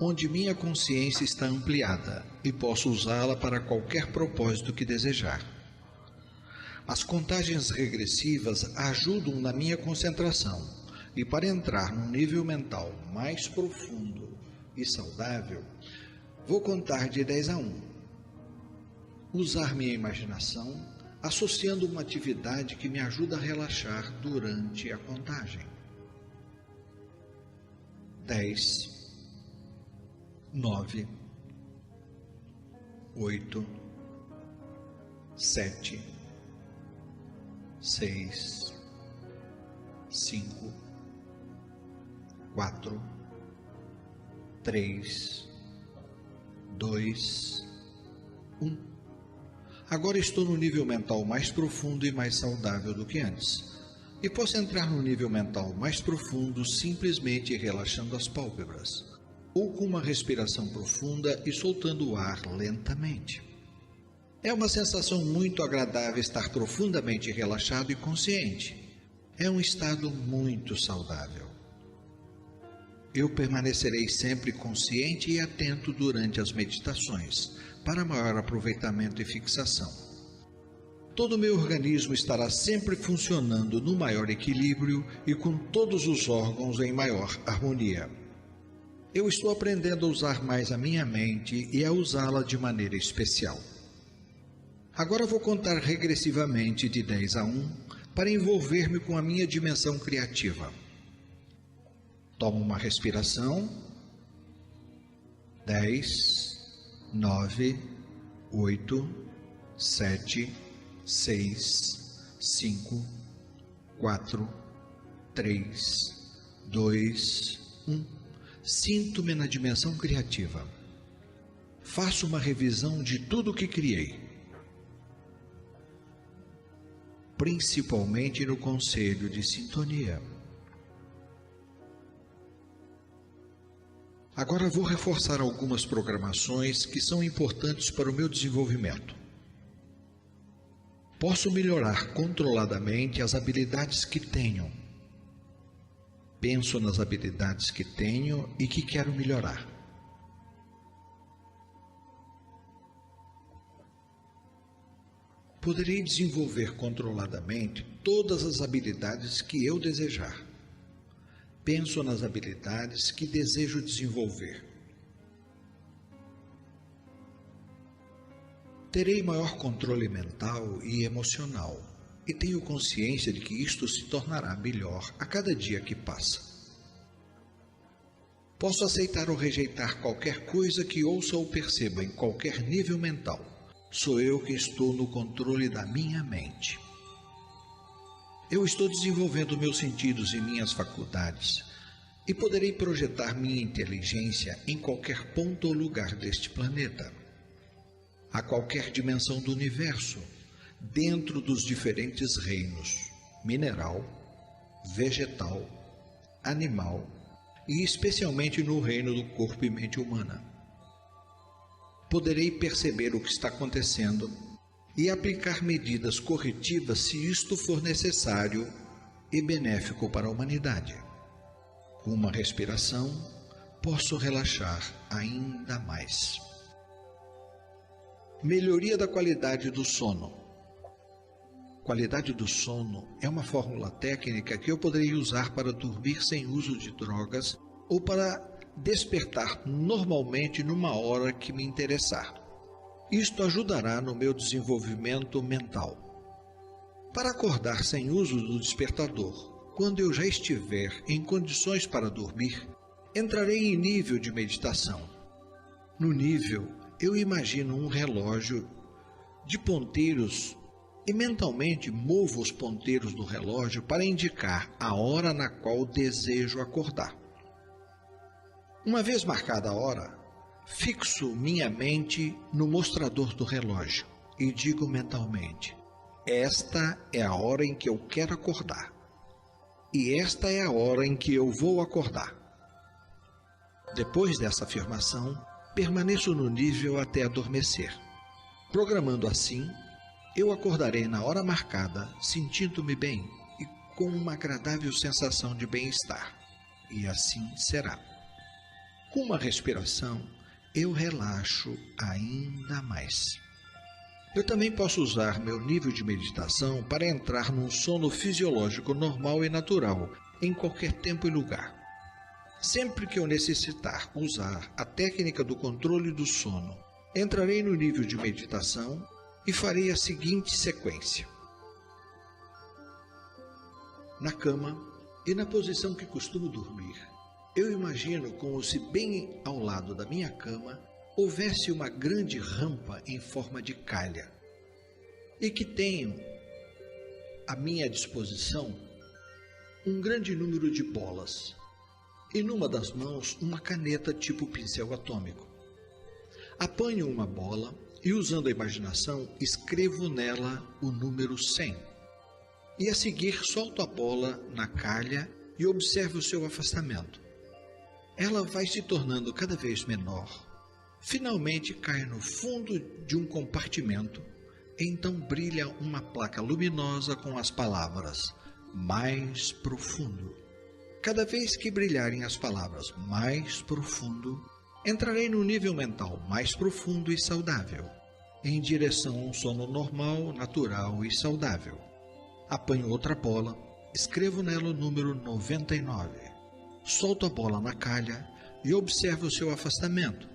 onde minha consciência está ampliada e posso usá-la para qualquer propósito que desejar. As contagens regressivas ajudam na minha concentração e para entrar num nível mental mais profundo e saudável, vou contar de 10 a 1. Usar minha imaginação associando uma atividade que me ajuda a relaxar durante a contagem. 10, 9, 8, 7, 6, 5, 4, 3, 2, 1. Agora estou no nível mental mais profundo e mais saudável do que antes. E posso entrar no nível mental mais profundo simplesmente relaxando as pálpebras, ou com uma respiração profunda e soltando o ar lentamente. É uma sensação muito agradável estar profundamente relaxado e consciente. É um estado muito saudável. Eu permanecerei sempre consciente e atento durante as meditações, para maior aproveitamento e fixação. Todo o meu organismo estará sempre funcionando no maior equilíbrio e com todos os órgãos em maior harmonia. Eu estou aprendendo a usar mais a minha mente e a usá-la de maneira especial. Agora vou contar regressivamente de 10 a 1 para envolver-me com a minha dimensão criativa. Tomo uma respiração. 10, 9, 8, 7, 6, 5, 4, 3, 2, 1. Sinto-me na dimensão criativa. Faço uma revisão de tudo o que criei, principalmente no conselho de sintonia. Agora vou reforçar algumas programações que são importantes para o meu desenvolvimento. Posso melhorar controladamente as habilidades que tenho. Penso nas habilidades que tenho e que quero melhorar. Poderei desenvolver controladamente todas as habilidades que eu desejar. Penso nas habilidades que desejo desenvolver. Terei maior controle mental e emocional, e tenho consciência de que isto se tornará melhor a cada dia que passa. Posso aceitar ou rejeitar qualquer coisa que ouça ou perceba em qualquer nível mental. Sou eu que estou no controle da minha mente. Eu estou desenvolvendo meus sentidos e minhas faculdades e poderei projetar minha inteligência em qualquer ponto ou lugar deste planeta, a qualquer dimensão do universo, dentro dos diferentes reinos, mineral, vegetal, animal e especialmente no reino do corpo e mente humana. Poderei perceber o que está acontecendo e aplicar medidas corretivas se isto for necessário e benéfico para a humanidade. Com uma respiração, posso relaxar ainda mais. Melhoria da qualidade do sono. Qualidade do sono é uma fórmula técnica que eu poderei usar para dormir sem uso de drogas ou para despertar normalmente numa hora que me interessar. Isto ajudará no meu desenvolvimento mental. Para acordar sem uso do despertador, quando eu já estiver em condições para dormir, entrarei em nível de meditação. No nível, eu imagino um relógio de ponteiros e mentalmente movo os ponteiros do relógio para indicar a hora na qual desejo acordar. Uma vez marcada a hora, fixo minha mente no mostrador do relógio e digo mentalmente: esta é a hora em que eu quero acordar. E esta é a hora em que eu vou acordar. Depois dessa afirmação, permaneço no nível até adormecer. Programando assim, eu acordarei na hora marcada, sentindo-me bem e com uma agradável sensação de bem-estar. E assim será. Com uma respiração, eu relaxo ainda mais. Eu também posso usar meu nível de meditação para entrar num sono fisiológico normal e natural, em qualquer tempo e lugar. Sempre que eu necessitar usar a técnica do controle do sono, entrarei no nível de meditação e farei a seguinte sequência. Na cama e na posição que costumo dormir, eu imagino como se bem ao lado da minha cama houvesse uma grande rampa em forma de calha e que tenho à minha disposição um grande número de bolas e numa das mãos uma caneta tipo pincel atômico. Apanho uma bola e, usando a imaginação, escrevo nela o número 100 e a seguir solto a bola na calha e observo o seu afastamento. Ela vai se tornando cada vez menor. Finalmente cai no fundo de um compartimento e então brilha uma placa luminosa com as palavras mais profundo. Cada vez que brilharem as palavras mais profundo, entrarei no nível mental mais profundo e saudável, em direção a um sono normal, natural e saudável. Apanho outra bola, escrevo nela o número 99. Solto a bola na calha e observo o seu afastamento.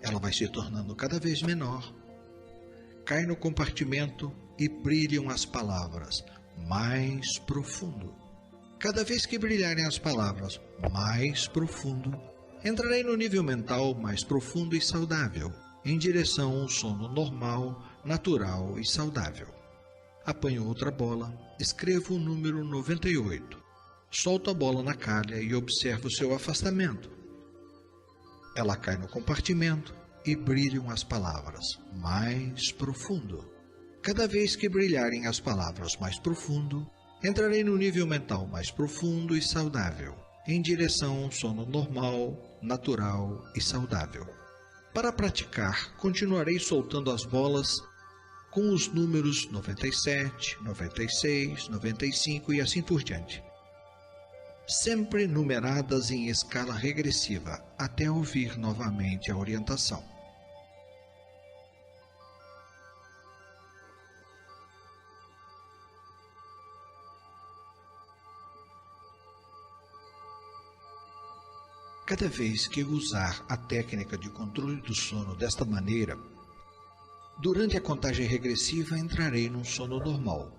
Ela vai se tornando cada vez menor. Cai no compartimento e brilham as palavras mais profundo. Cada vez que brilharem as palavras mais profundo, entrarei no nível mental mais profundo e saudável, em direção a um sono normal, natural e saudável. Apanho outra bola, escrevo o número 98. Solto a bola na calha e observo seu afastamento. Ela cai no compartimento e brilham as palavras mais profundo. Cada vez que brilharem as palavras mais profundo, entrarei no nível mental mais profundo e saudável, em direção a um sono normal, natural e saudável. Para praticar, continuarei soltando as bolas com os números 97, 96, 95 e assim por diante, sempre numeradas em escala regressiva, até ouvir novamente a orientação. Cada vez que eu usar a técnica de controle do sono desta maneira, durante a contagem regressiva entrarei num sono normal,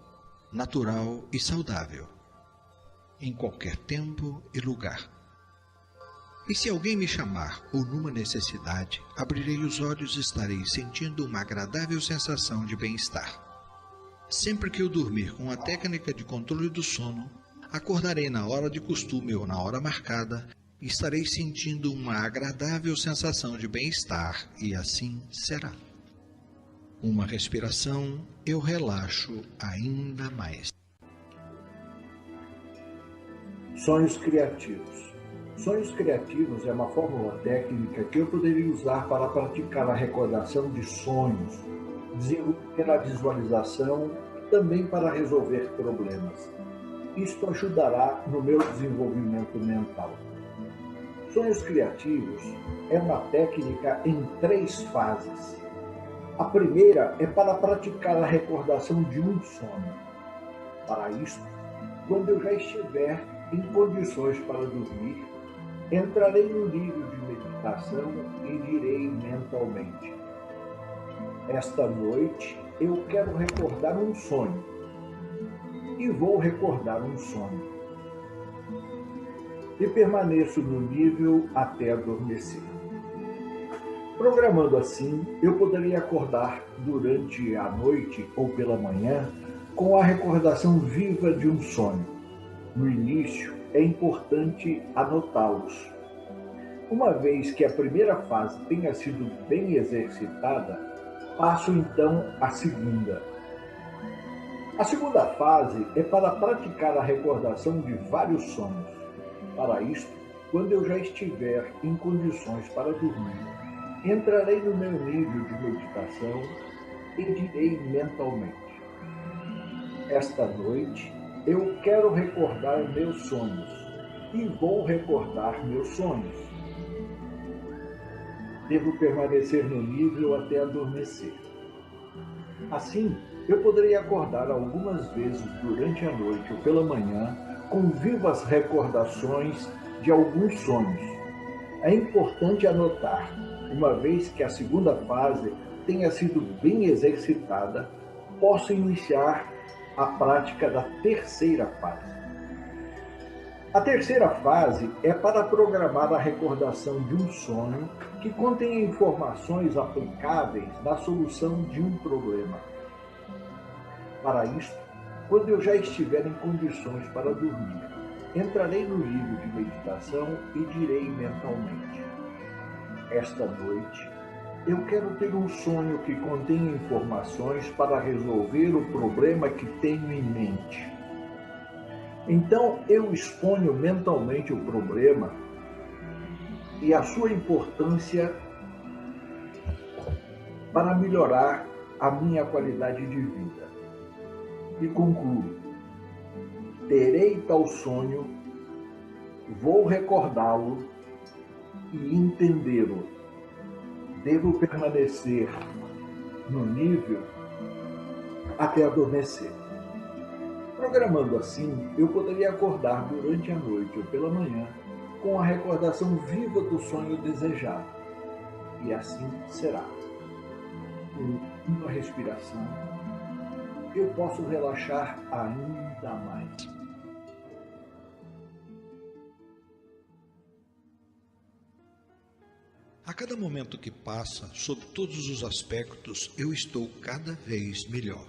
natural e saudável, em qualquer tempo e lugar. E se alguém me chamar ou numa necessidade, abrirei os olhos e estarei sentindo uma agradável sensação de bem-estar. Sempre que eu dormir com a técnica de controle do sono, acordarei na hora de costume ou na hora marcada, e estarei sentindo uma agradável sensação de bem-estar, e assim será. Uma respiração, eu relaxo ainda mais.
Sonhos criativos. Sonhos criativos é uma fórmula técnica que eu poderia usar para praticar a recordação de sonhos, desenvolver a visualização e também para resolver problemas. Isto ajudará no meu desenvolvimento mental. Sonhos criativos é uma técnica em 3 fases. A primeira é para praticar a recordação de um sonho. Para isso, quando eu já estiver em condições para dormir, entrarei no nível de meditação e direi mentalmente: esta noite eu quero recordar um sonho. E vou recordar um sonho. E permaneço no nível até adormecer. Programando assim, eu poderia acordar durante a noite ou pela manhã com a recordação viva de um sonho. No início, é importante anotá-los. Uma vez que a primeira fase tenha sido bem exercitada, passo então à segunda. A segunda fase é para praticar a recordação de vários sonhos. Para isto, quando eu já estiver em condições para dormir, entrarei no meu nível de meditação e direi mentalmente: esta noite eu quero recordar meus sonhos e vou recordar meus sonhos. Devo permanecer no nível até adormecer. Assim, eu poderei acordar algumas vezes durante a noite ou pela manhã com vivas recordações de alguns sonhos. É importante anotar, uma vez que a segunda fase tenha sido bem exercitada, posso iniciar a prática da terceira fase. A terceira fase é para programar a recordação de um sonho que contenha informações aplicáveis na solução de um problema. Para isto, quando eu já estiver em condições para dormir, entrarei no nível de meditação e direi mentalmente: esta noite, eu quero ter um sonho que contenha informações para resolver o problema que tenho em mente. Então, eu exponho mentalmente o problema e a sua importância para melhorar a minha qualidade de vida. E concluo: terei tal sonho, vou recordá-lo e entendê-lo. Devo permanecer no nível até adormecer. Programando assim, eu poderia acordar durante a noite ou pela manhã com a recordação viva do sonho desejado. E assim será. Com uma respiração, eu posso relaxar ainda mais.
A cada momento que passa, sob todos os aspectos, eu estou cada vez melhor.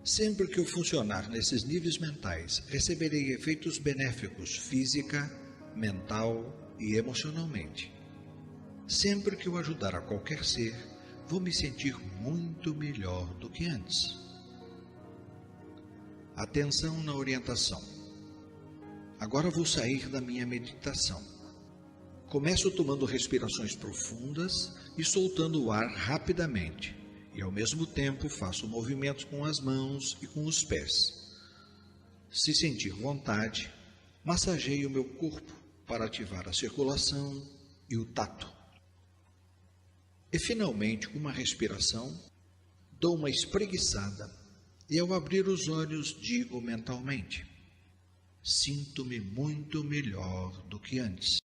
Sempre que eu funcionar nesses níveis mentais, receberei efeitos benéficos física, mental e emocionalmente. Sempre que eu ajudar a qualquer ser, vou me sentir muito melhor do que antes. Atenção na orientação. Agora vou sair da minha meditação. Começo tomando respirações profundas e soltando o ar rapidamente. E ao mesmo tempo faço movimentos com as mãos e com os pés. Se sentir vontade, massageie o meu corpo para ativar a circulação e o tato. E finalmente, com uma respiração, dou uma espreguiçada e ao abrir os olhos digo mentalmente: sinto-me muito melhor do que antes.